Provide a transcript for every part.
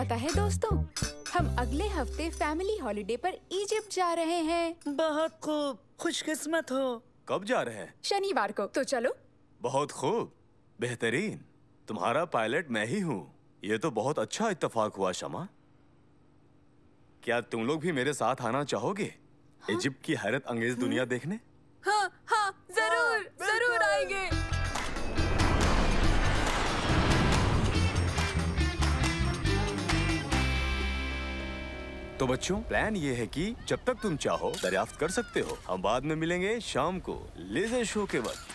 पता है दोस्तों, हम अगले हफ्ते फैमिली हॉलिडे पर इजिप्ट जा रहे हैं। बहुत खूब, खुशकिस्मत हो। कब जा रहे हैं? शनिवार को। तो चलो। बहुत खूब, बेहतरीन। तुम्हारा पायलट मैं ही हूँ। ये तो बहुत अच्छा इत्तेफाक हुआ शमा। क्या तुम लोग भी मेरे साथ आना चाहोगे? हाँ? इजिप्ट की हैरत अंगेज दुनिया देखने? हाँ हाँ, जरूर जरूर आएंगे। तो बच्चों, प्लान ये है कि जब तक तुम चाहो दरियाफ्त कर सकते हो। हम बाद में मिलेंगे शाम को लेजर शो के वक्त।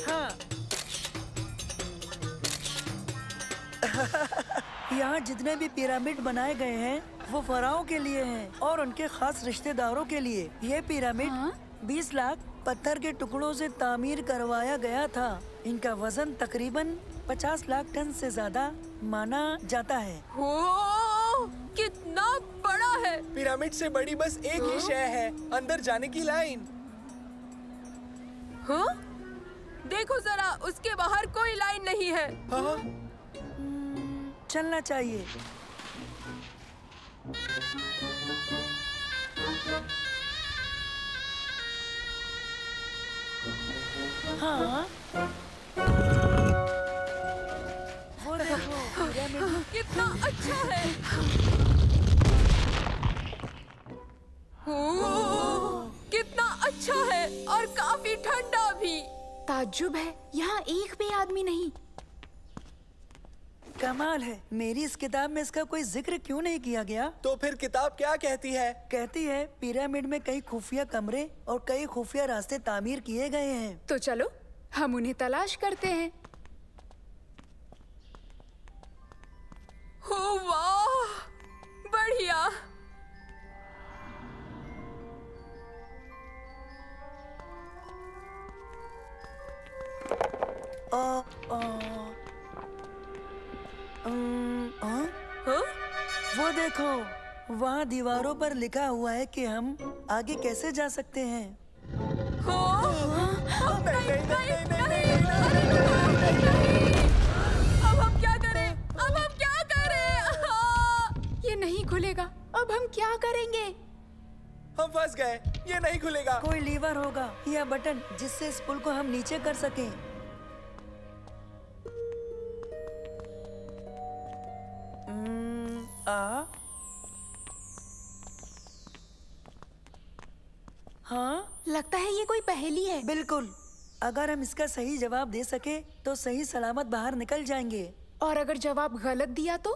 हाँ। यहाँ जितने भी पिरामिड बनाए गए हैं वो फराओं के लिए हैं और उनके खास रिश्तेदारों के लिए। ये पिरामिड 20 लाख पत्थर के टुकड़ों से तामीर करवाया गया था। इनका वजन तकरीबन 50 लाख टन से ज्यादा माना जाता है। ओ, कितना बड़ा है! पिरामिड से बड़ी बस एक ही शय है, अंदर जाने की लाइन। हाँ? देखो जरा, उसके बाहर कोई लाइन नहीं है। हाँ? चलना चाहिए। हाँ। वो देखो, पिरामिड कितना अच्छा है! कितना अच्छा है और काफी ठंडा भी। ताज्जुब है, यहाँ एक भी आदमी नहीं। कमाल है। मेरी इस किताब में इसका कोई जिक्र क्यों नहीं किया गया? तो फिर किताब क्या कहती है? कहती है पिरामिड में कई खुफिया कमरे और कई खुफिया रास्ते तामीर किए गए हैं। तो चलो हम उन्हें तलाश करते हैं। हो वाह, बढ़िया। हाँ? वो देखो, वहाँ दीवारों पर लिखा हुआ है कि हम आगे कैसे जा सकते हैं। अब हम क्या करें? अब हम क्या करें? ये नहीं खुलेगा। अब हम क्या करेंगे? हम फंस गए, ये नहीं खुलेगा। कोई लीवर होगा या बटन जिससे इस पुल को हम नीचे कर सकें। हाँ, लगता है ये कोई पहेली है। बिल्कुल। अगर हम इसका सही जवाब दे सके तो सही सलामत बाहर निकल जाएंगे। और अगर जवाब गलत दिया तो?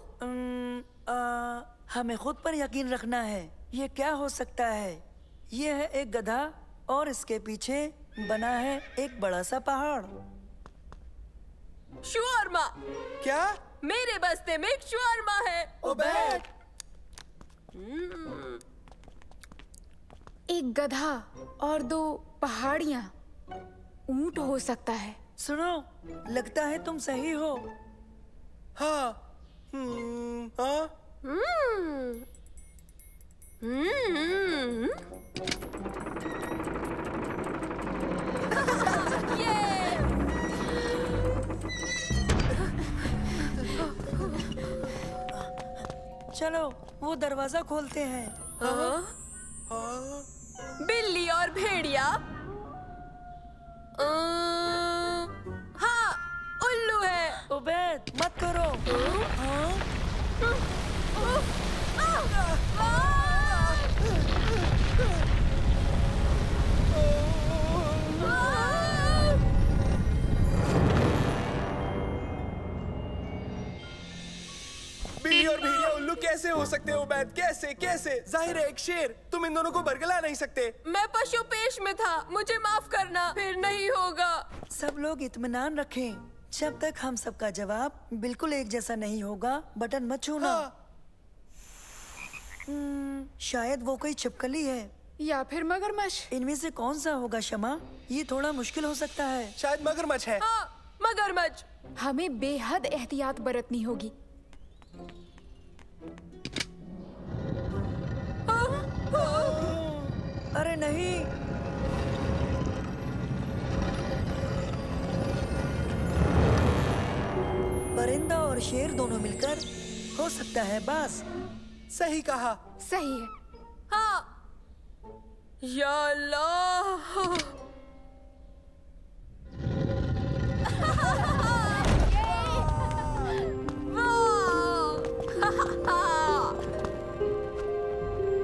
हमें खुद पर यकीन रखना है। ये क्या हो सकता है? ये है एक गधा और इसके पीछे बना है एक बड़ा सा पहाड़। शवारमा। क्या? मेरे बस्ते में एक शवारमा है। उबैद। एक गधा और 2 पहाड़ियाँ। ऊंट हो सकता है। सुनो, लगता है तुम सही हो। हाँ। हाँ? चलो वो दरवाजा खोलते हैं। बिल्ली और भेड़िया। हाँ, उल्लू है। उबैद, मत करो। बिल्ली और भेड़िया उल्लू कैसे हो सकते हो उबैद? कैसे कैसे? जाहिर है एक शेर। तुम इन दोनों को बरगला नहीं सकते। मैं पशु पेश में था, मुझे माफ करना। फिर नहीं होगा। सब लोग इत्मीनान रखें। जब तक हम सबका जवाब बिल्कुल एक जैसा नहीं होगा, बटन मत छूना। हाँ। शायद वो कोई छिपकली है या फिर मगरमच्छ। इनमें से कौन सा होगा शमा? ये थोड़ा मुश्किल हो सकता है। शायद मगरमच्छ है। हाँ, मगरमच्छ। हमें बेहद एहतियात बरतनी होगी। अरे नहीं। परिंदा और शेर दोनों मिलकर हो सकता है बाज। सही कहा। सही है। हाँ। या अल्लाह।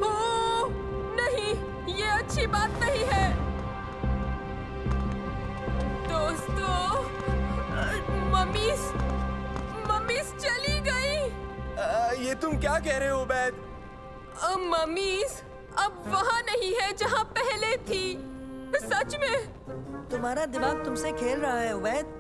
ओह, नहीं, ये अच्छी बात नहीं है। दोस्तों, मम्मीस चली गई। ये तुम क्या कह रहे हो उबैद? मम्मीस अब वहाँ नहीं है जहाँ पहले थी। सच में। तुम्हारा दिमाग तुमसे खेल रहा है उबैद।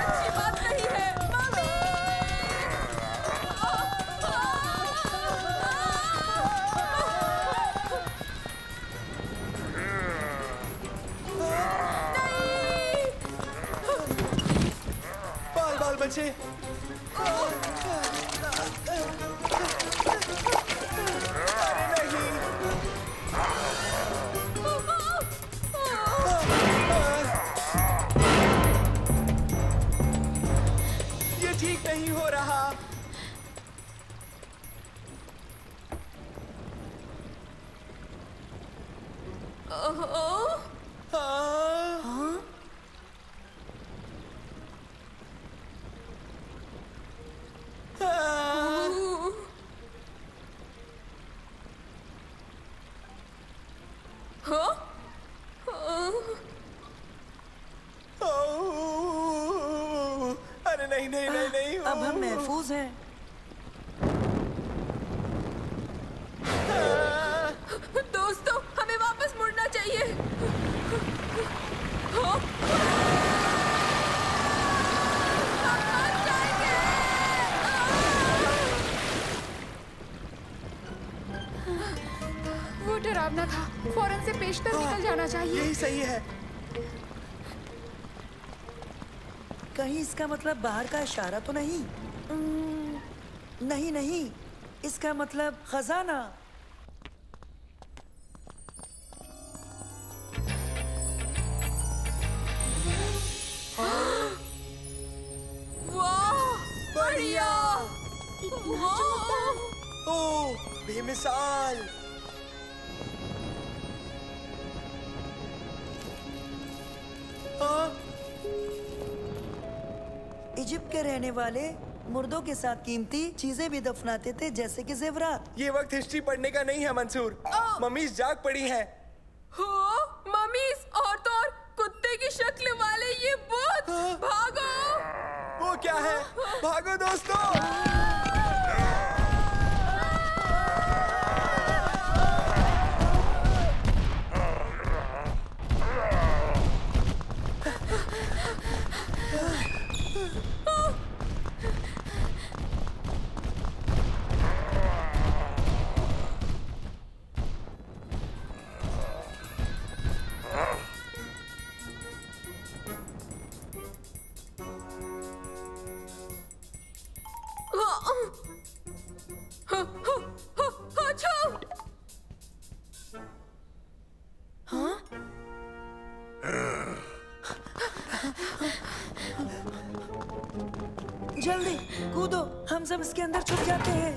अच्छी बात नहीं है। बाल बाल बचे। अरे नहीं। ये ठीक नहीं हो रहा। हाँ? अरे नहीं नहीं नहीं नहीं। अब हम महफूज हैं। दोस्तों, हमें वापस मुड़ना चाहिए। वो डरावना था। फौरन से पेशतर निकल जाना चाहिए। यही सही है। कहीं इसका मतलब बाहर का इशारा तो नहीं? नहीं नहीं, इसका मतलब खजाना। वाह, बढ़िया। वाह। ओह, बेमिसाल। हाँ? इजिप्ट के रहने वाले मुर्दों के साथ कीमती चीजें भी दफनाते थे, जैसे कि जेवरात। ये वक्त हिस्ट्री पढ़ने का नहीं है मंसूर। मम्मीज जाग पड़ी हैं। हो, मम्मीस और तो और कुत्ते की शक्ल वाले ये भूत। भागो। वो क्या है? भागो दोस्तों। जल्दी कूदो, हम सब इसके अंदर छुप जाते हैं।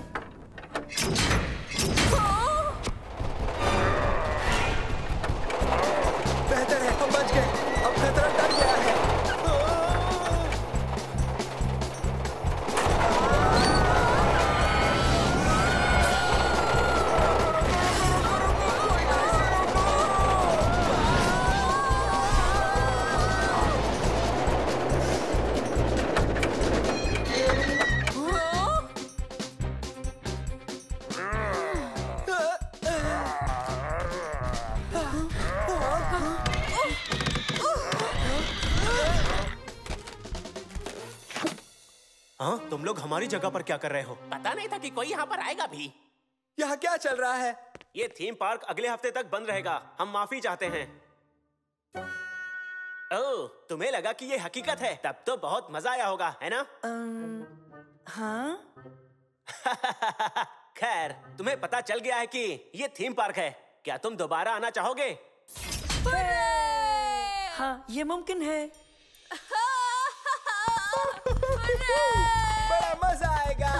बेहतर है, हम बच गए। अब खतरा टल गया है। हाँ, तुम लोग हमारी जगह पर क्या कर रहे हो? पता नहीं था कि कोई यहाँ पर आएगा भी। यहाँ क्या चल रहा है? ये थीम पार्क अगले हफ्ते तक बंद रहेगा। हम माफी चाहते हैं। ओह, तुम्हें लगा कि ये हकीकत है? तब तो बहुत मजा आया होगा, है ना? हाँ। खैर, तुम्हें पता चल गया है कि ये थीम पार्क है। क्या तुम दोबारा आना चाहोगे? हाँ, ये मुमकिन है। बड़ा मजा आएगा।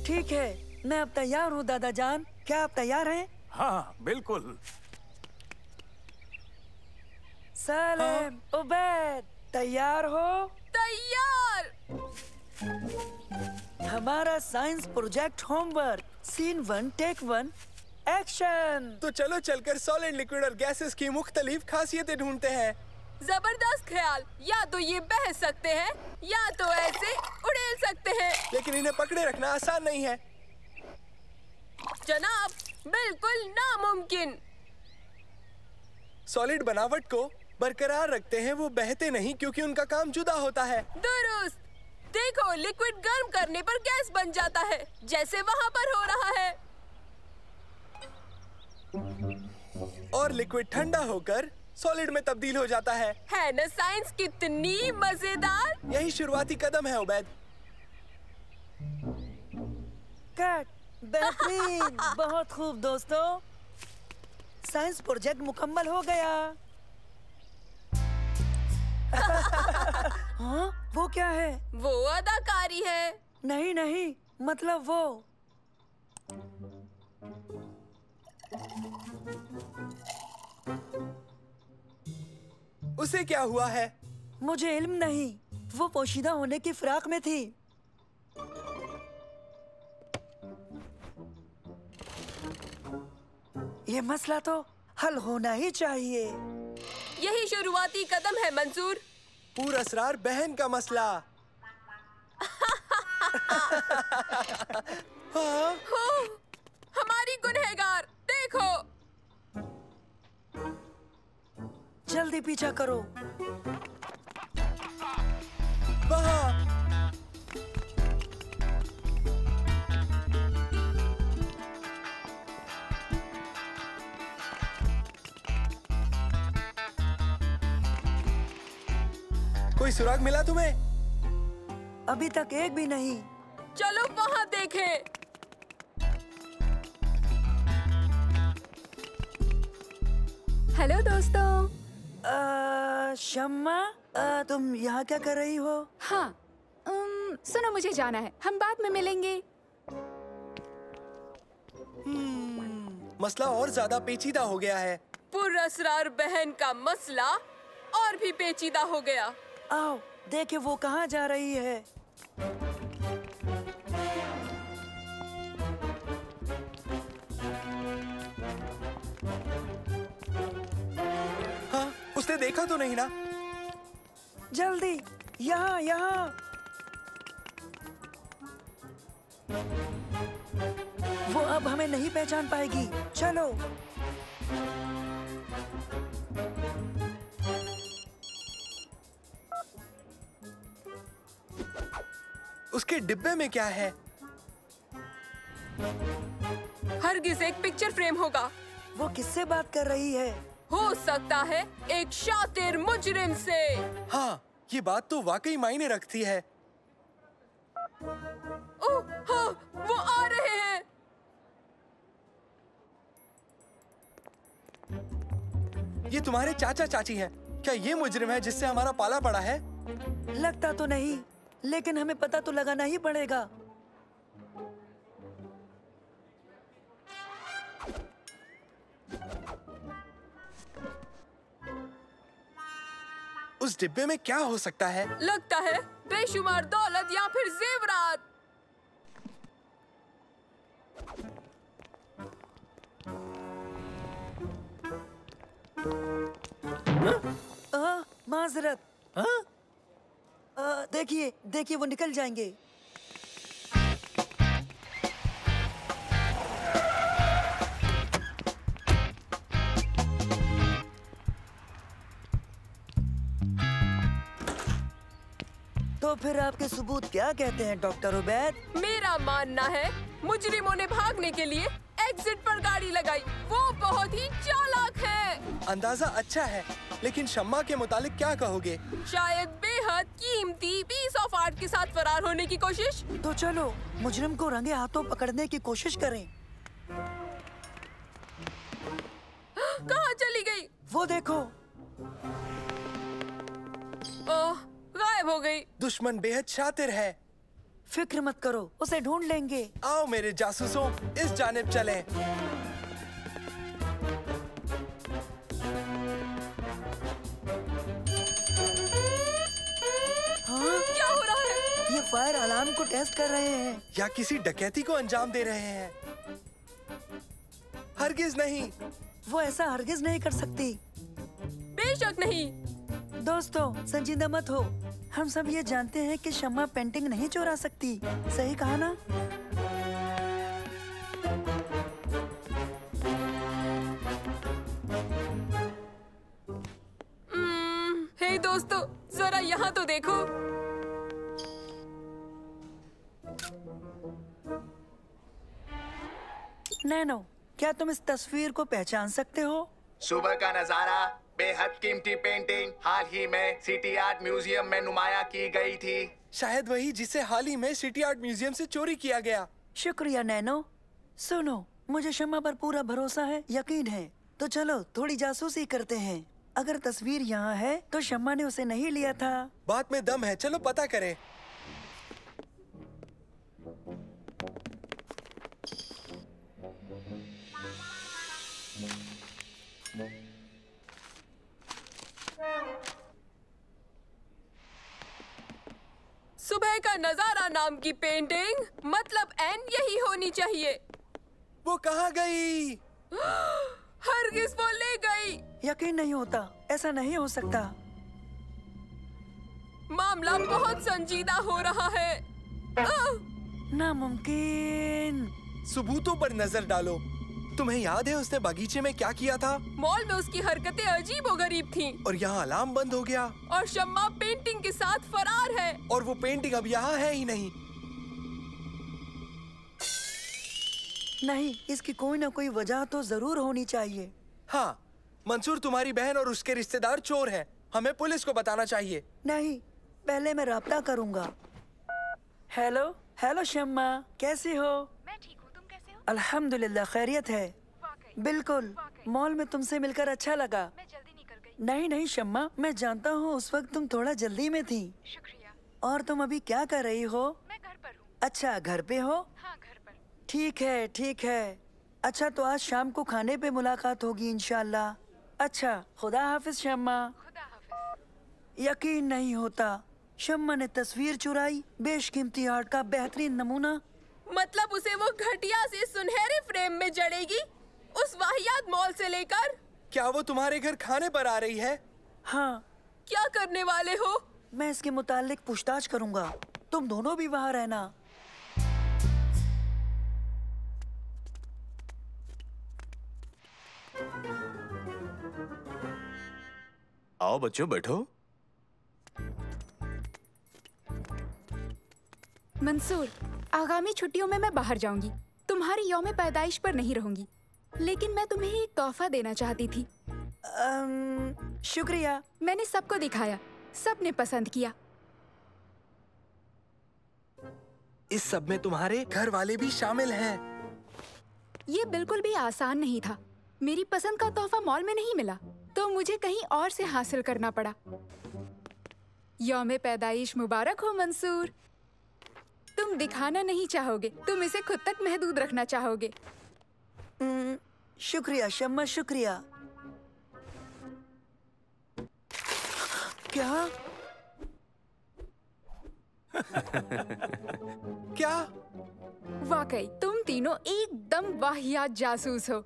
ठीक है, मैं अब तैयार हूँ दादा जान। क्या आप तैयार हैं? हाँ, बिल्कुल। सलेम, उबैद, तैयार हो? तैयार। हमारा science project homework, scene 1 take 1 action. तो चलो चलकर सॉलिड, लिक्विड और गैसेस की मुख्तलिफ खासियतें ढूंढते हैं। जबरदस्त ख्याल। या तो ये बह सकते हैं या तो ऐसे उड़ेल सकते हैं। लेकिन इन्हें पकड़े रखना आसान नहीं है। जनाब, बिल्कुल नामुमकिन। सॉलिड बनावट को बरकरार रखते हैं, वो बहते नहीं क्योंकि उनका काम जुदा होता है। दुरुस्त। देखो, लिक्विड गर्म करने पर गैस बन जाता है, जैसे वहाँ पर हो रहा है। और लिक्विड ठंडा होकर सॉलिड में तब्दील हो जाता है। है ना साइंस कितनी मजेदार। यही शुरुआती कदम है उबैद। कट, बेहतरीन, बहुत खूब दोस्तों। साइंस प्रोजेक्ट मुकम्मल हो गया। हाँ, वो क्या है? वो अदाकारी है। नहीं नहीं, मतलब वो। उसे क्या हुआ है? मुझे इल्म नहीं, वो पोशीदा होने की फिराक में थी। ये मसला तो हल होना ही चाहिए। यही शुरुआती कदम है मंसूर। पूर असरार बहन का मसला। हाँ? हो, हमारी गुनहगार, देखो। जल्दी पीछा करो। वहाँ। कोई सुराग मिला तुम्हें? अभी तक एक भी नहीं। चलो वहाँ देखें। हेलो दोस्तों। शम्मा, तुम यहाँ क्या कर रही हो? हाँ, सुनो, मुझे जाना है, हम बाद में मिलेंगे। मसला और ज्यादा पेचीदा हो गया है। पुरअसरार बहन का मसला और भी पेचीदा हो गया। आओ देखे वो कहाँ जा रही है। हाँ, उसने देखा तो नहीं ना? जल्दी, यहाँ यहाँ। वो अब हमें नहीं पहचान पाएगी। चलो। उसके डिब्बे में क्या है? हरगिज एक पिक्चर फ्रेम होगा। वो किससे बात कर रही है? हो सकता है एक शातिर मुजरिम से। हाँ, ये बात तो वाकई मायने रखती है। ओह, हाँ, वो आ रहे हैं। ये तुम्हारे चाचा चाची हैं। क्या ये मुजरिम है जिससे हमारा पाला पड़ा है? लगता तो नहीं, लेकिन हमें पता तो लगाना ही पड़ेगा। उस डिब्बे में क्या हो सकता है? लगता है बेशुमार दौलत या फिर जेवरात। माजरत। देखिए देखिए, वो निकल जाएंगे। तो फिर आपके सबूत क्या कहते हैं डॉक्टर उबैद? मेरा मानना है मुजरिमों ने भागने के लिए एग्जिट पर गाड़ी लगाई। वो बहुत ही चालाक है। अंदाजा अच्छा है, लेकिन शम्मा के मुतालिक क्या कहोगे? शायद बेहद कीमती पीस ऑफ आर्ट के साथ फरार होने की कोशिश। तो चलो मुजरिम को रंगे हाथों पकड़ने की कोशिश करें। कहाँ चली गई? वो देखो। ओह, गायब हो गई। दुश्मन बेहद शातिर है। फिक्र मत करो, उसे ढूंढ लेंगे। आओ मेरे जासूसों, इस जानिब चलें। हाँ? क्या हो रहा है? ये फायर अलार्म को टेस्ट कर रहे हैं। या किसी डकैती को अंजाम दे रहे हैं। हरगिज नहीं। वो ऐसा हरगिज नहीं कर सकती। बेशक नहीं। दोस्तों, संजीदा मत हो। हम सब ये जानते हैं कि शम्मा पेंटिंग नहीं चुरा सकती। सही कहा ना? हे दोस्तों, जरा यहाँ तो देखो। नैनो, क्या तुम इस तस्वीर को पहचान सकते हो? सुबह का नजारा, बेहद कीमती पेंटिंग हाल ही में सिटी आर्ट म्यूजियम में नुमाया की गई थी। शायद वही जिसे हाल ही में सिटी आर्ट म्यूजियम से चोरी किया गया। शुक्रिया नैनो। सुनो, मुझे शम्मा पर पूरा भरोसा है, यकीन है। तो चलो थोड़ी जासूसी करते हैं। अगर तस्वीर यहाँ है तो शम्मा ने उसे नहीं लिया था। बात में दम है, चलो पता करें। सुबह का नजारा नाम की पेंटिंग, मतलब एन यही होनी चाहिए। वो कहाँ गई? हरगिज वो ले गई। यकीन नहीं होता, ऐसा नहीं हो सकता। मामला बहुत संजीदा हो रहा है। नामुमकिन। सबूतों पर नजर डालो। तुम्हें याद है उसने बगीचे में क्या किया था? मॉल में उसकी हरकतें अजीबोगरीब थीं। और यहाँ अलार्म बंद हो गया। और शम्मा पेंटिंग के साथ फरार है। और वो पेंटिंग अब यहाँ है ही नहीं। नहीं, इसकी कोई ना कोई वजह तो जरूर होनी चाहिए। हाँ, मंसूर तुम्हारी बहन और उसके रिश्तेदार चोर हैं। हमें पुलिस को बताना चाहिए। नहीं, पहले मैं राब्ता करूंगा। हेलो हेलो शम्मा, कैसी हो? मैं ठीक हूँ, तुम कैसे हो? अल्हम्दुलिल्लाह, खैरियत है। बिल्कुल, मॉल में तुमसे मिलकर अच्छा लगा। मैं जल्दी निकल गई। नहीं नहीं शम्मा, मैं जानता हूँ उस वक्त तुम थोड़ा जल्दी में थी। शुक्रिया। और तुम अभी क्या कर रही हो? मैं घर पर हूँ। अच्छा, घर पे हो? हाँ, घर पर। ठीक है ठीक है। अच्छा, तो आज शाम को खाने पे मुलाकात होगी इंशाल्लाह। अच्छा, खुदा हाफिज शम्मा। खुदा हाफिज। यकीन नहीं होता, शम्मा ने तस्वीर चुराई, बेशकीमती आर्ट का बेहतरीन नमूना। मतलब उसे वो घटिया से सुनहरे फ्रेम में जड़ेगी, उस वाहियात मॉल से लेकर। क्या वो तुम्हारे घर खाने पर आ रही है? हाँ। क्या करने वाले हो? मैं इसके मुतालिक पूछताछ करूंगा। तुम दोनों भी वहाँ रहना। आओ बच्चों, बैठो। मंसूर, आगामी छुट्टियों में मैं बाहर जाऊंगी। तुम्हारी यौम पैदाइश पर नहीं रहूंगी, लेकिन मैं तुम्हें एक तोहफा देना चाहती थी। शुक्रिया। मैंने सबको दिखाया, सबने पसंद किया। इस सब में तुम्हारे घर वाले भी शामिल हैं। ये बिल्कुल भी आसान नहीं था। मेरी पसंद का तोहफा मॉल में नहीं मिला, तो मुझे कहीं और से हासिल करना पड़ा। यौम पैदाइश मुबारक हो मंसूर। तुम दिखाना नहीं चाहोगे, तुम इसे खुद तक महदूद रखना चाहोगे। शुक्रिया शम्मा, शुक्रिया। क्या? क्या? वाकई तुम तीनों एकदम वाहियात जासूस हो।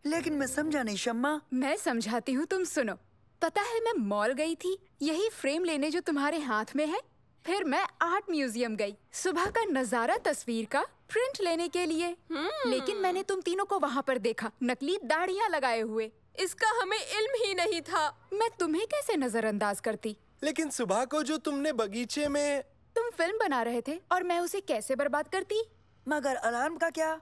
लेकिन मैं समझा नहीं शम्मा। मैं समझाती हूँ, तुम सुनो। पता है मैं मॉल गई थी यही फ्रेम लेने जो तुम्हारे हाथ में है। फिर मैं आर्ट म्यूजियम गई सुबह का नजारा तस्वीर का प्रिंट लेने के लिए। लेकिन मैंने तुम तीनों को वहाँ पर देखा नकली दाढ़ियाँ लगाए हुए। इसका हमें इल्म ही नहीं था। मैं तुम्हें कैसे नजरअंदाज करती? लेकिन सुबह को जो तुमने बगीचे में तुम फिल्म बना रहे थे और मैं उसे कैसे बर्बाद करती? मगर अलार्म का क्या?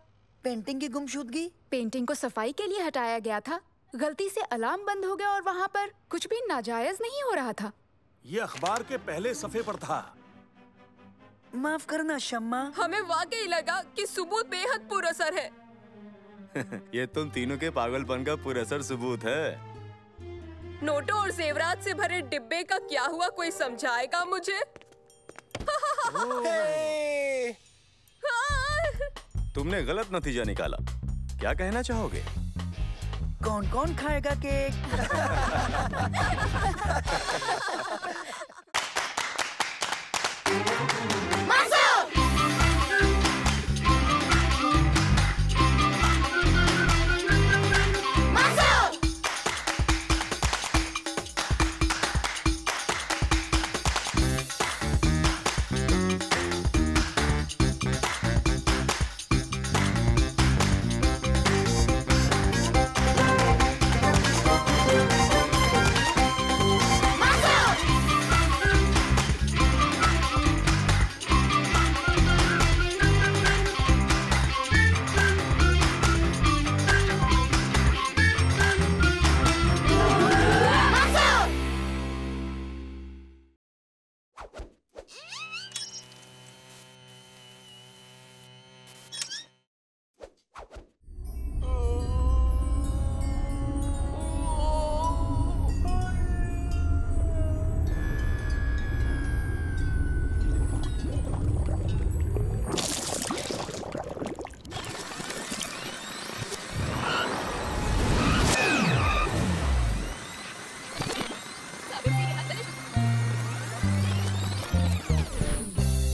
पेंटिंग की गुमशुदगी? पेंटिंग को सफाई के लिए हटाया गया था। गलती से अलार्म बंद हो गया और वहाँ पर कुछ भी नाजायज नहीं हो रहा था। ये अखबार के पहले सफे पर था। माफ करना शम्मा। हमें वाकई लगा कि सबूत बेहद पुरअसर है। ये तुम तीनों के पागलपन का पुरअसर सबूत है। नोटों और जेवरात से भरे डिब्बे का क्या हुआ, कोई समझाएगा मुझे? हे! तुमने गलत नतीजा निकाला। क्या कहना चाहोगे? कौन कौन खाएगा केक?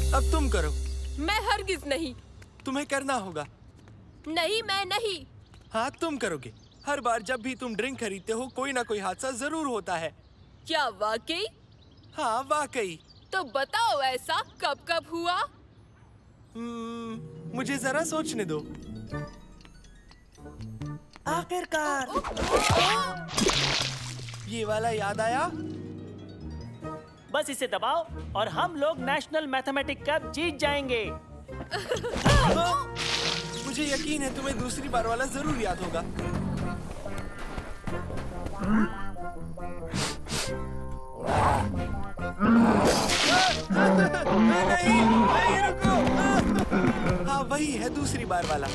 अब तुम करो। मैं हरगिज नहीं। तुम्हें करना होगा। नहीं, मैं नहीं। हाँ, तुम करोगे। हर बार जब भी तुम ड्रिंक खरीदते हो कोई ना कोई हादसा जरूर होता है। क्या वाकई? हाँ, वाकई। तो बताओ ऐसा कब कब हुआ? मुझे जरा सोचने दो। आखिरकार ये वाला याद आया। बस इसे दबाओ और हम लोग नेशनल मैथमेटिक कप जीत जाएंगे। मुझे यकीन है तुम्हें दूसरी बार वाला जरूर याद होगा। नहीं, नहीं, रुको। हाँ, वही है दूसरी बार वाला।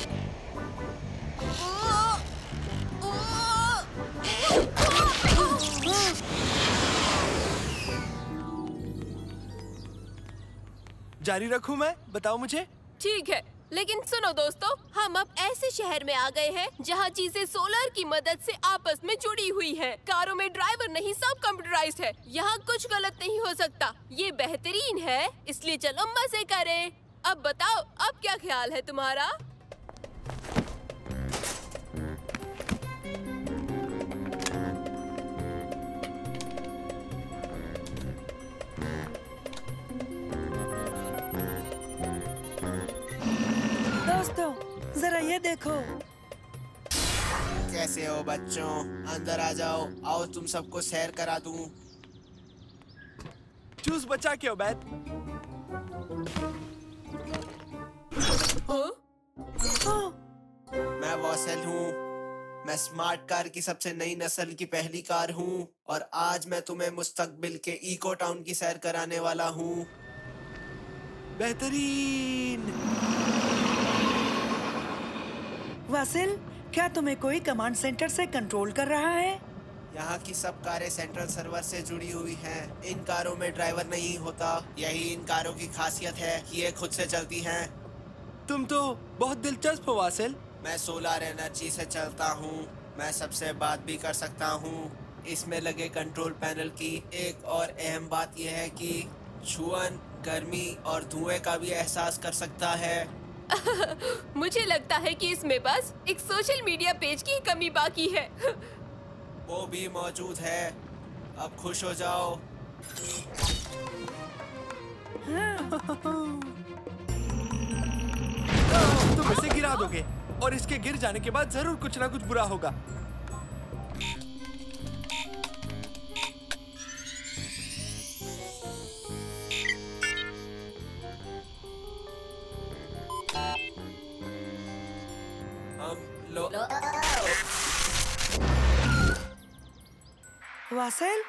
जारी रखूं मैं? बताओ मुझे। ठीक है, लेकिन सुनो दोस्तों, हम अब ऐसे शहर में आ गए हैं जहाँ चीजें सोलर की मदद से आपस में जुड़ी हुई हैं। कारों में ड्राइवर नहीं, सब कंप्यूटराइज्ड है। यहाँ कुछ गलत नहीं हो सकता। ये बेहतरीन है, इसलिए चलो मजे करें। अब बताओ, अब क्या ख्याल है तुम्हारा? दोस्तों, जरा ये देखो। कैसे हो बच्चों? अंदर आ जाओ। आओ तुम सबको सैर करा दूं। चूस बचा के उबैद। मैं वॉसेल हूँ। मैं स्मार्ट कार की सबसे नई नस्ल की पहली कार हूँ और आज मैं तुम्हें मुस्तकबिल के इको टाउन की सैर कराने वाला हूँ। बेहतरीन। वासिल, क्या तुम्हें कोई कमांड सेंटर से कंट्रोल कर रहा है? यहाँ की सब कारें सेंट्रल सर्वर से जुड़ी हुई हैं। इन कारों में ड्राइवर नहीं होता। यही इन कारों की खासियत है कि ये खुद से चलती हैं। तुम तो बहुत दिलचस्प हो वासिल। मैं सोलर एनर्जी से चलता हूँ। मैं सबसे बात भी कर सकता हूँ। इसमें लगे कंट्रोल पैनल की एक और अहम बात यह है कि छुअन गर्मी और धुएं का भी एहसास कर सकता है। मुझे लगता है कि इसमें बस एक सोशल मीडिया पेज की कमी बाकी है। वो भी मौजूद है। अब खुश हो जाओ। तुम इसे गिरा दोगे और इसके गिर जाने के बाद जरूर कुछ ना कुछ बुरा होगा। वासेल,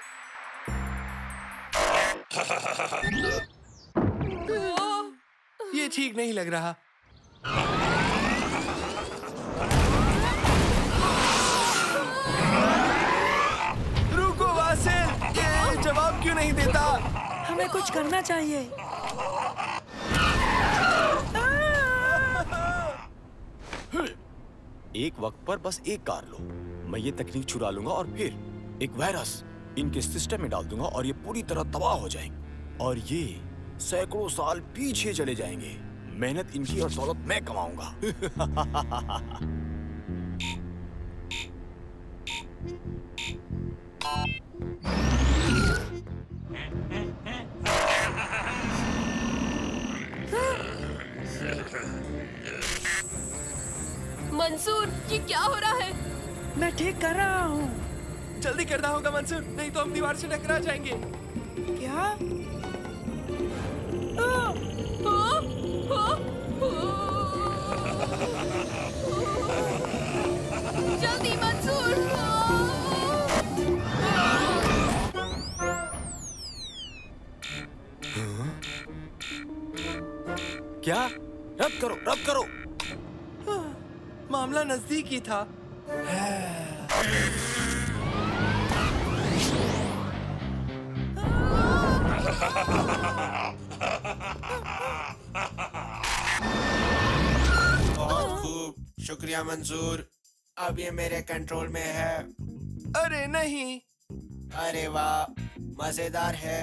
ये ठीक नहीं लग रहा। रुको वासेल, ये जवाब क्यों नहीं देता? हमें कुछ करना चाहिए। एक वक्त पर बस एक कार लो। मैं ये तकनीक चुरा लूंगा और फिर एक वायरस इनके सिस्टम में डाल दूंगा और ये पूरी तरह तबाह हो जाएंगे और ये सैकड़ों साल पीछे चले जाएंगे। मेहनत इनकी और दौलत मैं कमाऊंगा। मंसूर, ये क्या हो रहा है? मैं ठीक कर रहा हूँ। जल्दी करना होगा मंसूर, नहीं तो हम दीवार से टकरा जाएंगे। क्या? जल्दी मंसूर। क्या? रद्द करो, रद्द करो। मामला नजदीक ही था। बहुत खूब, शुक्रिया मंसूर। अब ये मेरे कंट्रोल में है। अरे नहीं। अरे वाह, मजेदार है।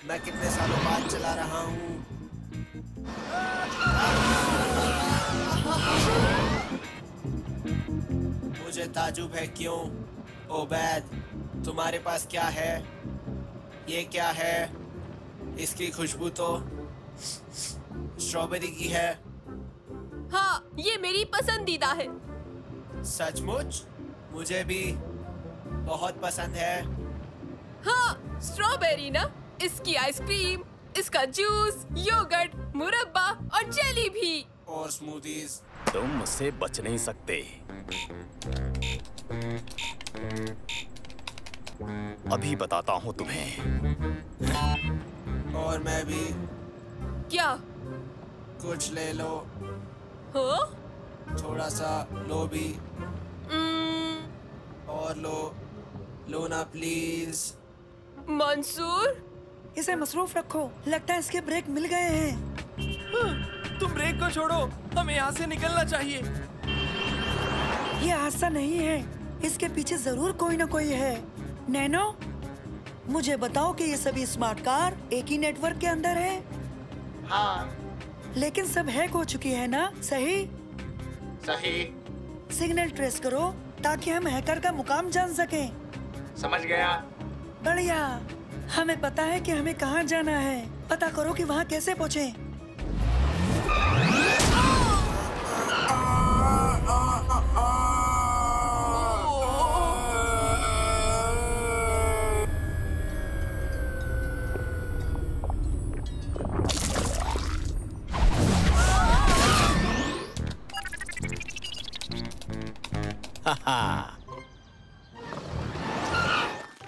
मैं कितने सालों बाद चला रहा हूँ। मुझे ताजुब है क्यों। ओबैद, तुम्हारे पास क्या है? ये क्या है? इसकी खुशबू तो स्ट्रॉबेरी की है। हाँ, ये मेरी पसंदीदा है। सचमुच? मुझे भी बहुत पसंद है। हाँ, स्ट्रॉबेरी ना। इसकी आइसक्रीम, इसका जूस, योगर्ट, मुरब्बा और जेली भी। और स्मूदीज। तुम मुझसे बच नहीं सकते। अभी बताता हूँ तुम्हें। और मैं भी। क्या? कुछ ले लो। हो? थोड़ा सा लो भी। और लो ना प्लीज। मंसूर, इसे मसरूफ रखो। लगता है इसके ब्रेक मिल गए हैं। तुम ब्रेक को छोड़ो, हमें यहाँ से निकलना चाहिए। ये हादसा नहीं है, इसके पीछे जरूर कोई ना कोई है। नैनो, मुझे बताओ कि ये सभी स्मार्ट कार एक ही नेटवर्क के अंदर है? हाँ। लेकिन सब हैक हो चुकी है ना? सही? सही। सिग्नल ट्रेस करो ताकि हम हैकर का मुकाम जान सकें। समझ गया। बढ़िया। हमें पता है कि हमें कहाँ जाना है। पता करो कि वहाँ कैसे पहुँचे।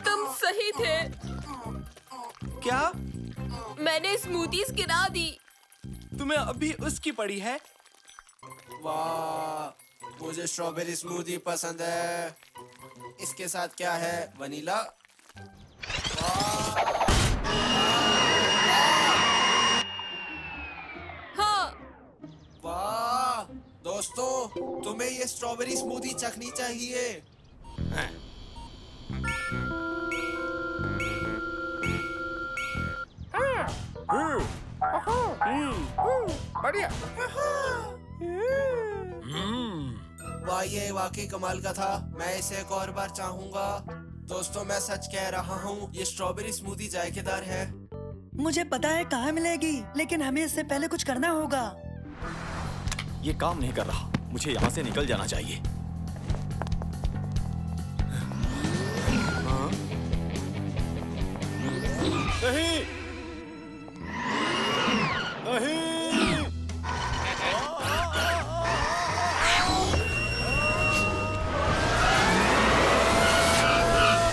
तुम सही थे। क्या? मैंने स्मूदीज गिरा दी। तुम्हें अभी उसकी पड़ी है? वाह, मुझे स्ट्रॉबेरी स्मूदी पसंद है। इसके साथ क्या है? वनीला? हाँ। वाह दोस्तों, तुम्हें ये स्ट्रॉबेरी स्मूदी चखनी चाहिए। बढ़िया। वाह, ये वाकई कमाल का था। मैं इसे एक और बार चाहूंगा। दोस्तों, मैं सच कह रहा हूँ, ये स्ट्रॉबेरी स्मूदी जायकेदार है। मुझे पता है कहाँ मिलेगी, लेकिन हमें इससे पहले कुछ करना होगा। ये काम नहीं कर रहा। मुझे यहाँ से निकल जाना चाहिए। नहीं, नहीं।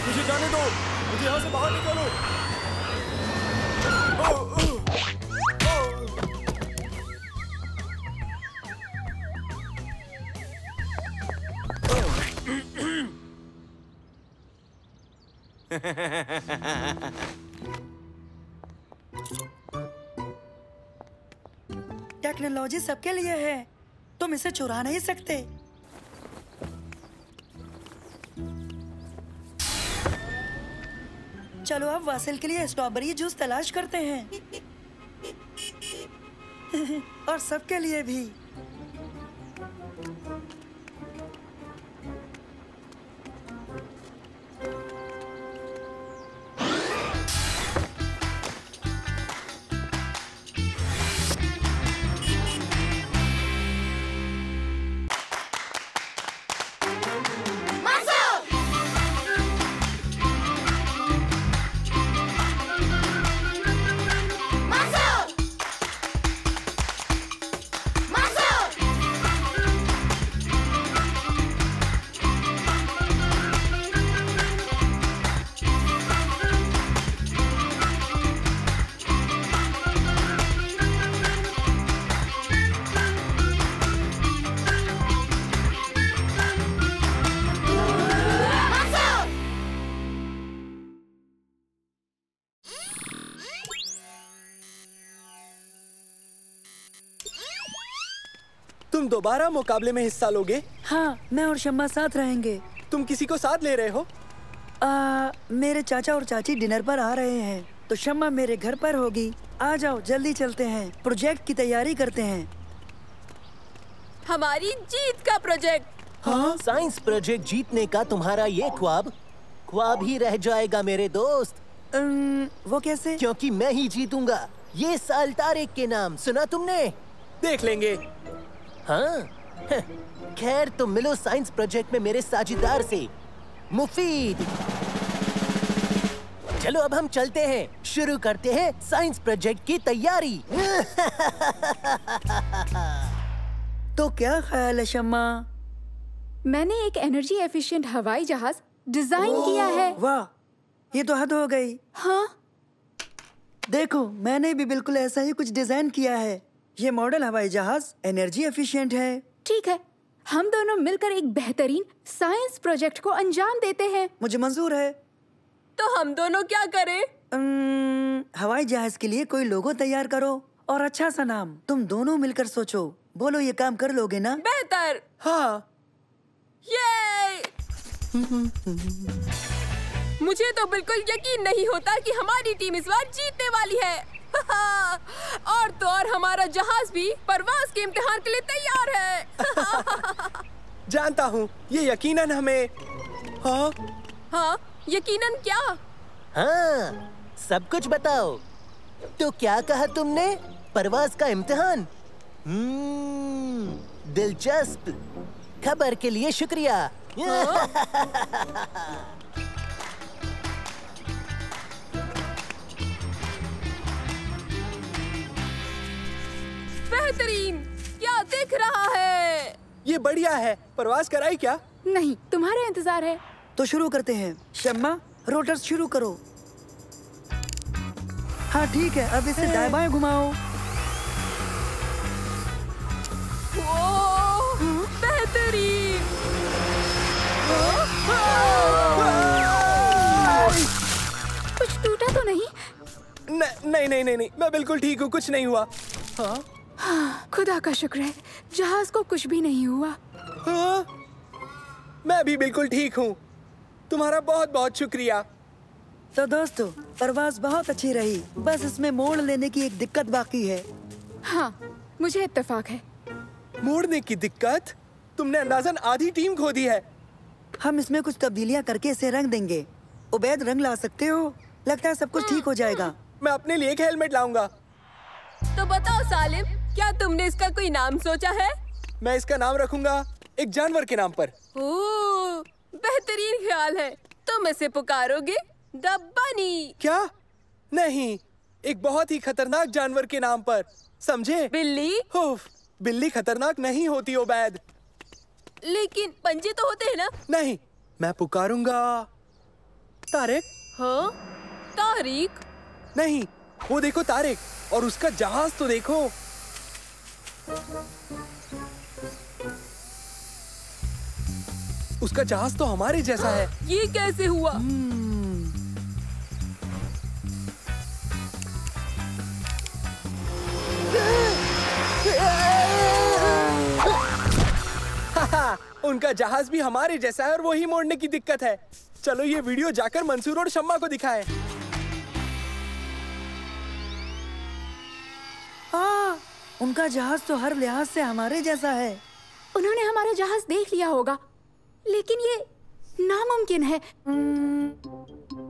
मुझे जाने दो। मुझे यहाँ से बाहर निकालो। टेक्नोलॉजी सबके लिए है, तुम इसे चुरा नहीं सकते। चलो अब वासिल के लिए स्ट्रॉबेरी जूस तलाश करते हैं। और सबके लिए भी। तुम दोबारा मुकाबले में हिस्सा लोगे? हाँ, मैं और शम्मा साथ रहेंगे। तुम किसी को साथ ले रहे हो? मेरे चाचा और चाची डिनर पर आ रहे हैं, तो शम्मा मेरे घर पर होगी। आ जाओ, जल्दी चलते हैं, प्रोजेक्ट की तैयारी करते हैं। हमारी जीत का प्रोजेक्ट। हाँ? साइंस प्रोजेक्ट जीतने का तुम्हारा ये ख्वाब ही रह जाएगा मेरे दोस्त। वो कैसे? क्योंकि मैं ही जीतूंगा। ये साल तारिक के नाम सुना तुमने? देख लेंगे। हाँ? खैर, तुम मिलो साइंस प्रोजेक्ट में मेरे साझेदार से, मुफीद। चलो अब हम चलते हैं, शुरू करते हैं साइंस प्रोजेक्ट की तैयारी। तो क्या ख्याल है शम्मा? मैंने एक एनर्जी एफिशिएंट हवाई जहाज डिजाइन किया है। वाह, ये तो हद हो गई। हाँ? देखो, मैंने भी बिल्कुल ऐसा ही कुछ डिजाइन किया है। ये मॉडल हवाई जहाज एनर्जी एफिशिएंट है। ठीक है, हम दोनों मिलकर एक बेहतरीन साइंस प्रोजेक्ट को अंजाम देते हैं। मुझे मंजूर है। तो हम दोनों क्या करें? हवाई जहाज के लिए कोई लोगो तैयार करो और अच्छा सा नाम। तुम दोनों मिलकर सोचो। बोलो, ये काम कर लोगे ना? बेहतर। हाँ। ये मुझे तो बिल्कुल यकीन नहीं होता कि हमारी टीम इस बार जीतने वाली है। और तो और हमारा जहाज भी परवाज के इम्तिहान के लिए तैयार है। जानता हूँ, ये यकीनन हमें। हाँ? हाँ, यकीनन क्या? हाँ, सब कुछ बताओ। तो क्या कहा तुमने? परवाज का इम्तिहान? दिलचस्प। खबर के लिए शुक्रिया। बेहतरीन। क्या दिख रहा है? ये बढ़िया है। परवाज कराई क्या? नहीं, तुम्हारा इंतजार है। तो शुरू करते हैं। शम्मा, रोटर्स शुरू करो। हाँ ठीक है, अब इसे दाएं बाएं घुमाओ। बेहतरीन। कुछ टूटा तो नहीं? नहीं, मैं बिल्कुल ठीक हूँ, कुछ नहीं हुआ। हाँ, खुदा का शुक्र है, जहाज को कुछ भी नहीं हुआ। हाँ? मैं भी बिल्कुल ठीक हूँ। तुम्हारा बहुत बहुत शुक्रिया। तो दोस्तों, परवाज बहुत अच्छी रही, बस इसमें मोड़ लेने की एक दिक्कत बाकी है। हाँ, मुझे इत्तेफाक है। मोड़ने की दिक्कत? तुमने अंदाजन आधी टीम खो दी है। हम इसमें कुछ तब्दीलियां करके इसे रंग देंगे। उबैद, रंग ला सकते हो? लगता है सब कुछ ठीक हो जाएगा। मैं अपने लिए एक हेलमेट लाऊंगा। तो बताओ सालिम, क्या तुमने इसका कोई नाम सोचा है? मैं इसका नाम रखूंगा एक जानवर के नाम पर। ओह, बेहतरीन ख्याल है। तुम इसे पुकारोगे द बनी। क्या? नहीं, एक बहुत ही खतरनाक जानवर के नाम पर, समझे? बिल्ली? बिल्ली खतरनाक नहीं होती उबैद। लेकिन पंजे तो होते हैं ना? नहीं, मैं पुकारूंगा तारिक। हाँ? तारिक? नहीं, वो देखो तारिक, और उसका जहाज तो देखो। उसका जहाज तो हमारे जैसा है। ये कैसे हुआ? उनका जहाज भी हमारे जैसा है और वही मोड़ने की दिक्कत है। चलो ये वीडियो जाकर मंसूर और शम्मा को दिखाएं। उनका जहाज तो हर लिहाज से हमारे जैसा है। उन्होंने हमारा जहाज देख लिया होगा, लेकिन ये नामुमकिन है।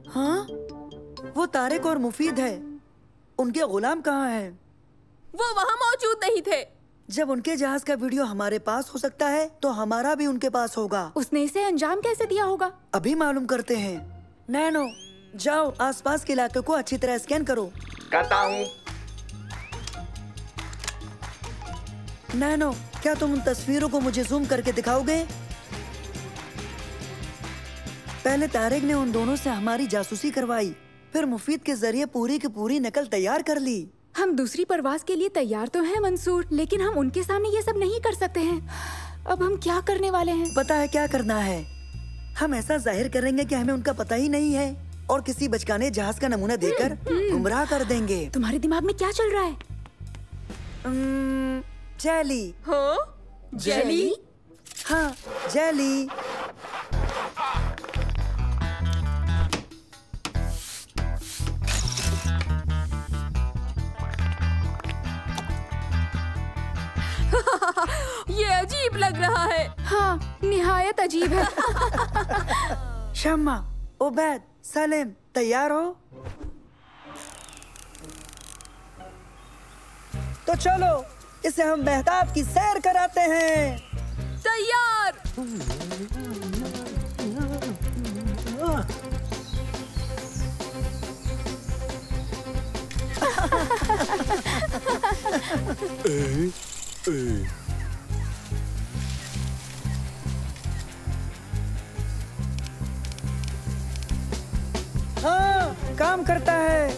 हाँ? वो तारिक और मुफीद है। उनके गुलाम कहाँ हैं? वो वहाँ मौजूद नहीं थे। जब उनके जहाज का वीडियो हमारे पास हो सकता है, तो हमारा भी उनके पास होगा। उसने इसे अंजाम कैसे दिया होगा? अभी मालूम करते हैं। नैनो, जाओ आसपास के इलाके को अच्छी तरह स्कैन करो। करता हूँ। नैनो, क्या तुम उन तस्वीरों को मुझे जूम करके दिखाओगे? पहले तारिक ने उन दोनों से हमारी जासूसी करवाई, फिर मुफीद के जरिए पूरी की पूरी नकल तैयार कर ली। हम दूसरी परवाज के लिए तैयार तो हैं मंसूर, लेकिन हम उनके सामने ये सब नहीं कर सकते हैं। अब हम क्या करने वाले हैं? पता है क्या करना है? हम ऐसा जाहिर करेंगे कि हमें उनका पता ही नहीं है और किसी बचकाने जहाज का नमूना देकर गुमराह कर देंगे। तुम्हारे दिमाग में क्या चल रहा है? जेली। हाँ? जेली? हाँ, जेली। ये अजीब लग रहा है। हाँ, निहायत अजीब है। शम्मा, उबैद, सलीम, तैयार हो? तो चलो इसे हम मेहताब की सैर कराते हैं। तैयार। हाँ, काम करता है।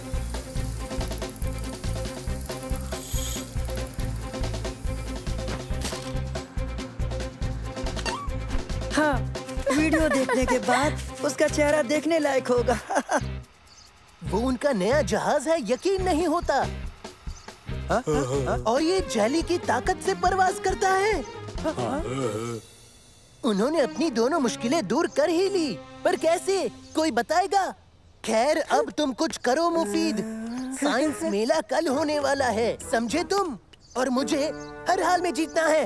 हाँ, वीडियो देखने के बाद उसका चेहरा देखने लायक होगा। वो उनका नया जहाज है, यकीन नहीं होता। और ये जेली की ताकत से परवाज करता है। उन्होंने अपनी दोनों मुश्किलें दूर कर ही ली, पर कैसे? कोई बताएगा? खैर, अब तुम कुछ करो मुफीद। साइंस मेला कल होने वाला है, समझे तुम? और मुझे हर हाल में जीतना है।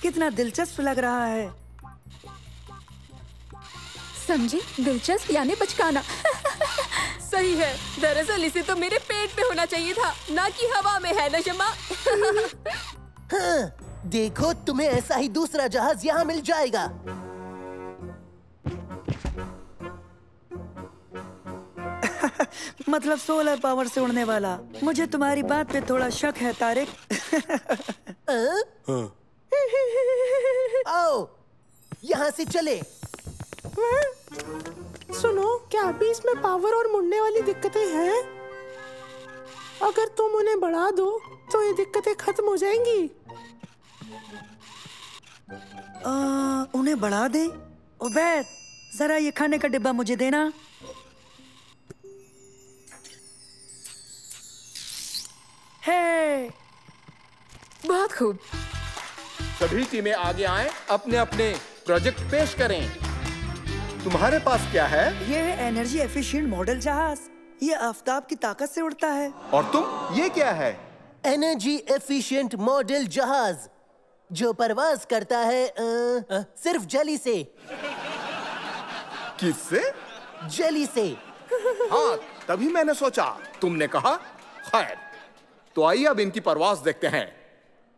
कितना दिलचस्प लग रहा है। समझे? दिलचस्प यानी बचकाना। सही है। दरअसल इसे तो मेरे पेट पे होना चाहिए था, ना कि हवा में, है ना शम्मा? हाँ, देखो तुम्हें ऐसा ही दूसरा जहाज यहाँ मिल जाएगा। मतलब सोलर पावर से उड़ने वाला। मुझे तुम्हारी बात पे थोड़ा शक है तारिक। आओ, यहाँ से चले। सुनो, क्या अभी इसमें पावर और मुड़ने वाली दिक्कतें हैं? अगर तुम उन्हें बढ़ा दो तो ये दिक्कतें खत्म हो जाएंगी। उन्हें बढ़ा दे? उबैद, जरा ये खाने का डिब्बा मुझे देना। हे, बहुत खूब। सभी टीमें आगे आएं, अपने अपने प्रोजेक्ट पेश करें। तुम्हारे पास क्या है? ये है एनर्जी एफिशिएंट मॉडल जहाज। ये आफताब की ताकत से उड़ता है। और तुम, ये क्या है? एनर्जी एफिशिएंट मॉडल जहाज जो परवाज करता है सिर्फ जली से। किससे? जली से। हाँ, तभी मैंने सोचा तुमने कहा। खैर, तो आइए अब इनकी परवाज देखते हैं।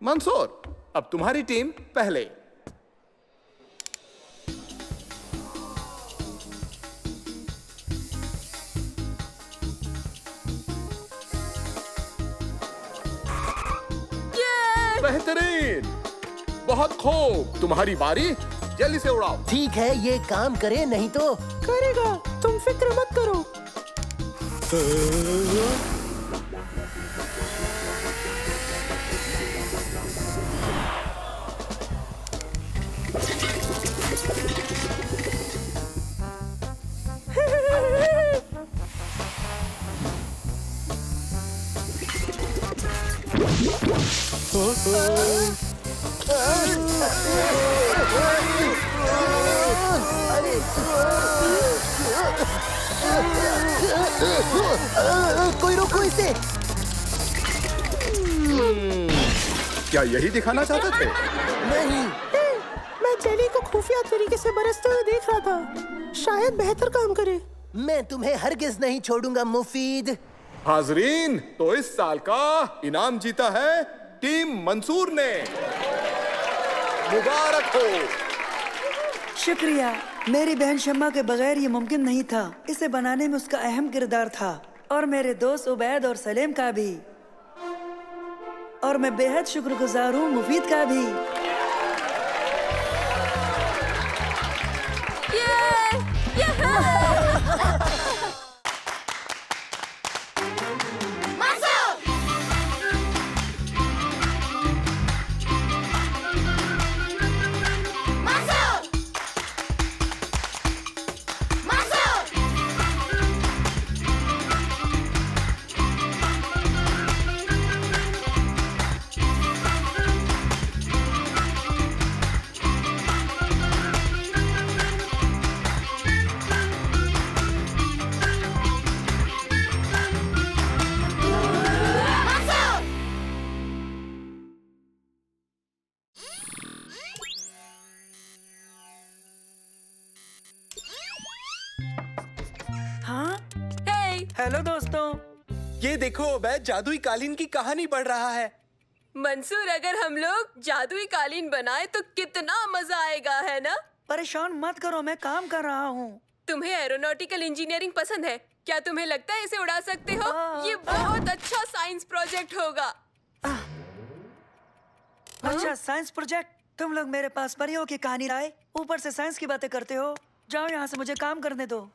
मंसूर, अब तुम्हारी टीम पहले। बेहतरीन, बहुत खूब। तुम्हारी बारी, जल्दी से उड़ाओ। ठीक है, ये काम करे नहीं तो करेगा, तुम फिक्र मत करो। कोई रोको इसे। क्या यही दिखाना चाहते थे? नहीं, मैं जेली को खुफिया तरीके से बरसते हुए देख रहा था। शायद बेहतर काम करे। मैं तुम्हें हरगिज नहीं छोड़ूंगा मुफीद। हाजरीन, तो इस साल का इनाम जीता है टीम मंसूर ने। मुबारक हो। शुक्रिया। मेरी बहन शम्मा के बगैर ये मुमकिन नहीं था। इसे बनाने में उसका अहम किरदार था, और मेरे दोस्त उबैद और सलेम का भी। और मैं बेहद शुक्रगुजार हूँ मुफीद का भी। हेलो दोस्तों, ये देखो उबैद, जादुई कालीन की कहानी बढ़ रहा है। मंसूर, अगर हम लोग जादुई कालीन बनाए तो कितना मजा आएगा, है ना? परेशान मत करो, मैं काम कर रहा हूँ। तुम्हें एरोनॉटिकल इंजीनियरिंग पसंद है? क्या तुम्हें लगता है इसे उड़ा सकते हो? ये बहुत अच्छा साइंस प्रोजेक्ट होगा। अच्छा, साइंस प्रोजेक्ट? तुम लोग मेरे पास परियों की कहानी लाए, ऊपर से साइंस की बातें करते हो। जाओ यहाँ से, मुझे काम करने दो।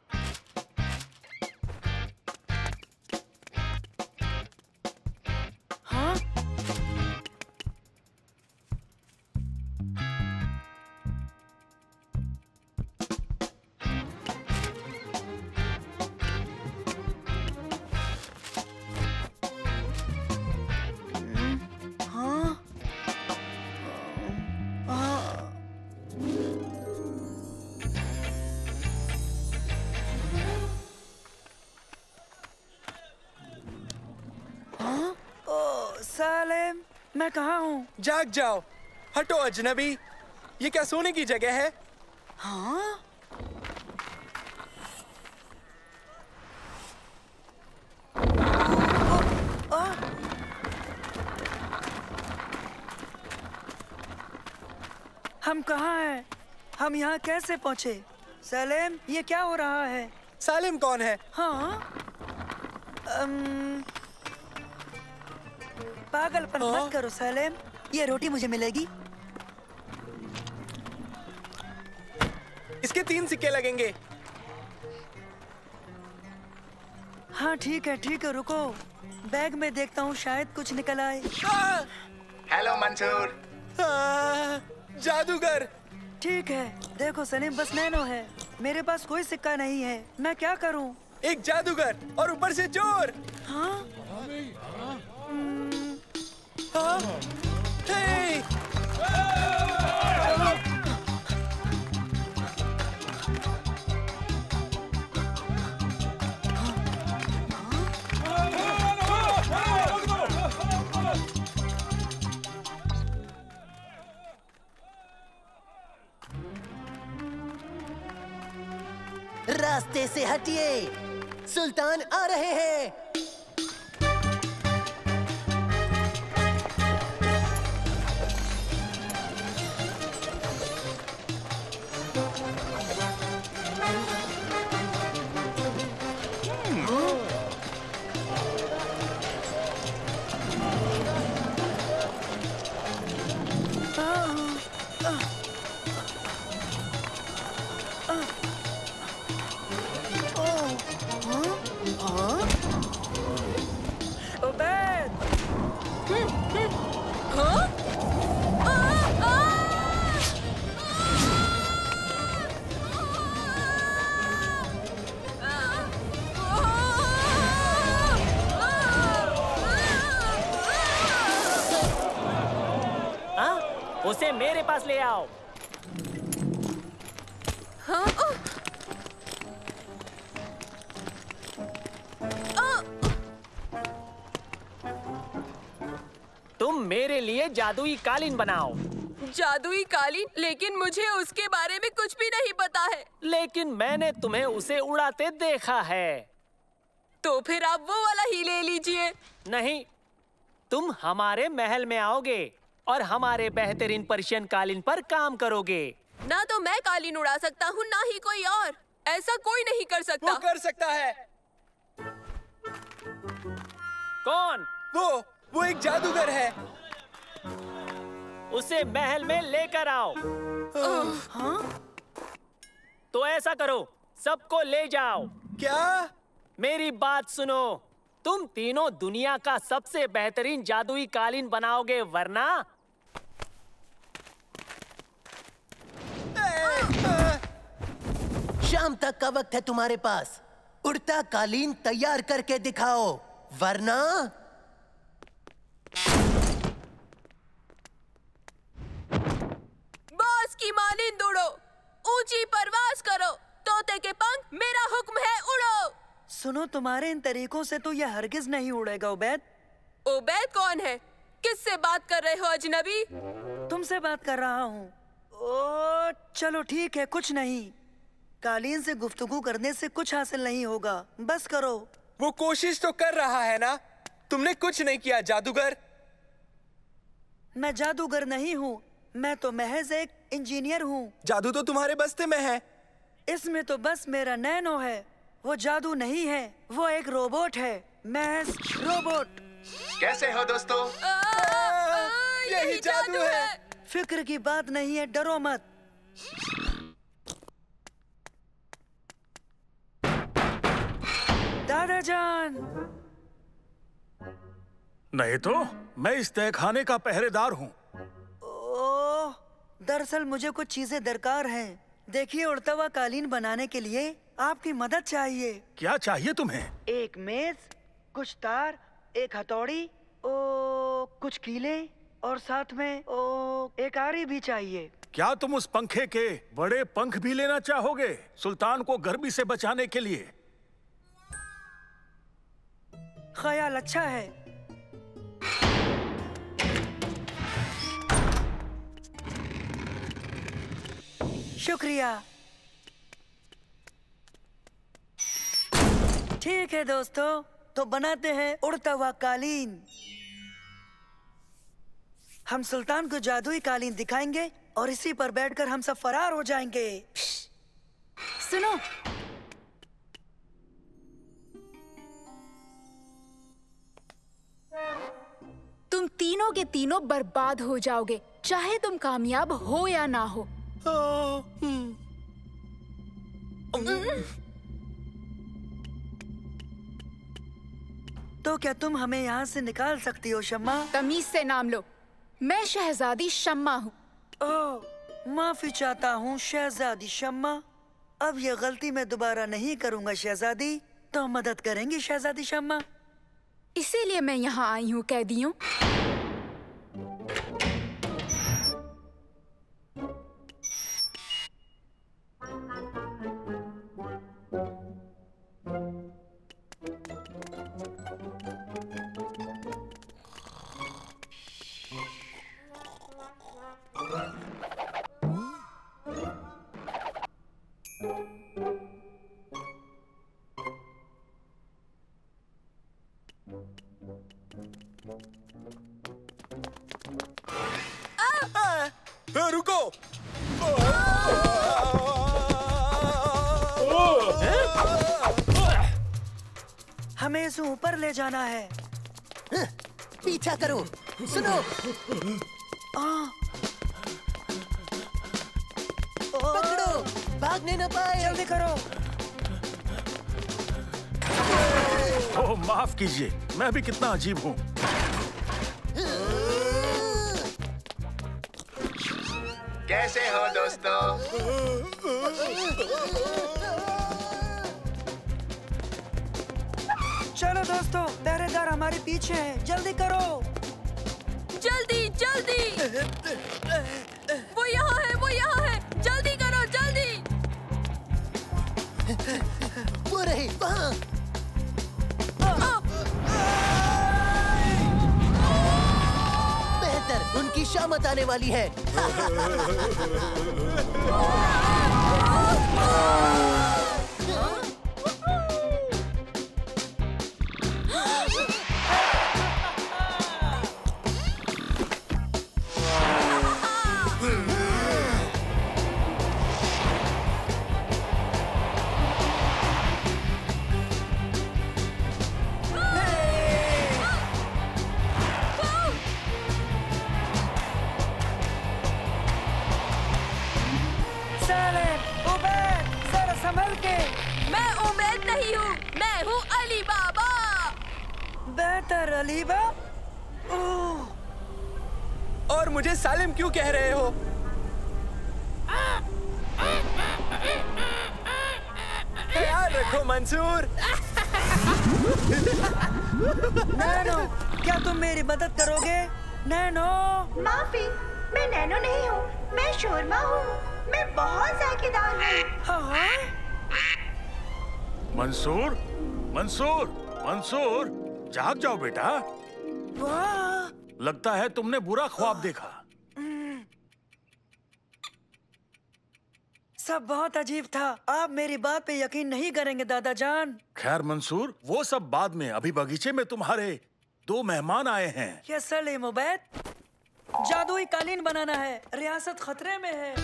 हाँ? सालेम, मैं कहाँ हूँ? जाग जाओ, हटो अजनबी। ये क्या सोने की जगह है? हाँ? हम कहाँ हैं? हम यहाँ कैसे पहुँचे? सलेम, ये क्या हो रहा है? सालिम कौन है? हाँ? पागलपन मत करो सलेम, ये रोटी मुझे मिलेगी। इसके 3 सिक्के लगेंगे। हाँ ठीक है, रुको। बैग में देखता हूँ, शायद कुछ निकल आए। हेलो मंसूर। जादूगर। ठीक है, देखो सलीम, बस नैनो है। मेरे पास कोई सिक्का नहीं है, मैं क्या करूं? एक जादूगर और ऊपर से चोर। हाँ? हाँ? हे! रास्ते से हटिए, सुल्तान आ रहे हैं। उसे मेरे पास ले आओ। हाँ? तुम मेरे लिए जादुई कालीन बनाओ। जादुई कालीन? लेकिन मुझे उसके बारे में कुछ भी नहीं पता है। लेकिन मैंने तुम्हें उसे उड़ाते देखा है। तो फिर आप वो वाला ही ले लीजिए। नहीं, तुम हमारे महल में आओगे और हमारे बेहतरीन पर्शियन कालीन पर काम करोगे। ना तो मैं कालीन उड़ा सकता हूँ, ना ही कोई और। ऐसा कोई नहीं कर सकता। वो कर सकता है। कौन? वो एक जादूगर है। उसे महल में लेकर आओ। हाँ? तो ऐसा करो, सबको ले जाओ। क्या? मेरी बात सुनो, तुम तीनों दुनिया का सबसे बेहतरीन जादुई कालीन बनाओगे, वरना शाम तक का वक्त है तुम्हारे पास। उड़ता कालीन तैयार करके दिखाओ, वरना बॉस की मानिंद उड़ो, ऊंची परवाज करो, तोते के पंख, मेरा हुक्म है, उड़ो। सुनो, तुम्हारे इन तरीकों से तो यह हरगिज नहीं उड़ेगा। उबैद। उबैद कौन है? किससे बात कर रहे हो अजनबी? तुमसे बात कर रहा हूँ। ओ चलो ठीक है, कुछ नहीं। कालीन से गुफ्तगू करने से कुछ हासिल नहीं होगा, बस करो। वो कोशिश तो कर रहा है ना। तुमने कुछ नहीं किया जादूगर। मैं जादूगर नहीं हूँ, मैं तो महज एक इंजीनियर हूँ। जादू तो तुम्हारे बस्ते में है। इसमें तो बस मेरा नैनो है। वो जादू नहीं है, वो एक रोबोट है, महज रोबोट। कैसे हो दोस्तों? यही जादू है। फिक्र की बात नहीं है, डरो मत। दादाजान। नहीं तो मैं इस तहखाने का पहरेदार हूँ। ओह, दरअसल मुझे कुछ चीजें दरकार हैं। देखिए, उड़ता हुआ कालीन बनाने के लिए आपकी मदद चाहिए। क्या चाहिए तुम्हें? एक मेज, कुछ तार, एक हथौड़ी, कुछ कीले और साथ में एक आरी भी चाहिए। क्या तुम उस पंखे के बड़े पंख भी लेना चाहोगे, सुल्तान को गर्मी से बचाने के लिए? ख्याल अच्छा है। शुक्रिया। ठीक है दोस्तों, तो बनाते हैं उड़ता हुआ कालीन। हम सुल्तान को जादुई कालीन दिखाएंगे और इसी पर बैठकर हम सब फरार हो जाएंगे। सुनो, तुम तीनों के तीनों बर्बाद हो जाओगे, चाहे तुम कामयाब हो या ना हो। तो क्या तुम हमें यहाँ से निकाल सकती हो शम्मा? तमीज से नाम लो, मैं शहजादी शम्मा हूँ। ओह, माफी चाहता हूँ शहजादी शम्मा। अब ये गलती मैं दोबारा नहीं करूंगा शहजादी। तो मदद करेंगी शहजादी शम्मा? इसीलिए मैं यहाँ आई हूँ कैदियों। रुको। हमें इसे ऊपर ले जाना है। पीछा करो। सुनो। पकड़ो, भागने न पाए। जल्दी करो। ओह, माफ कीजिए, मैं भी कितना अजीब हूँ। कैसे हो दोस्तों? चलो दोस्तों, पहरेदार हमारे पीछे है। जल्दी करो। जल्दी जल्दी। वो यहाँ है, वो यहाँ है। जल्दी करो, जल्दी। वो रहे वहाँ। बेहतर, उनकी शामत आने वाली है। अलीबा? और मुझे सालिम क्यों कह रहे हो? ख्याल रखो मंसूर। नैनो, क्या तुम मेरी मदद करोगे? नैनो। माफी, मैं नैनो नहीं हूँ, मैं शोरमा हूँ। मैं बहुत जायकेदार हूँ। हाँ? मंसूर, मंसूर, मंसूर, जाग जाओ बेटा। वाह! लगता है तुमने बुरा ख्वाब देखा। सब बहुत अजीब था। आप मेरी बात पे यकीन नहीं करेंगे दादा जान। खैर मंसूर, वो सब बाद में। अभी बगीचे में तुम्हारे 2 मेहमान आए हैं। यस सलीम उबैद। जादुई कालीन बनाना है, रियासत खतरे में है।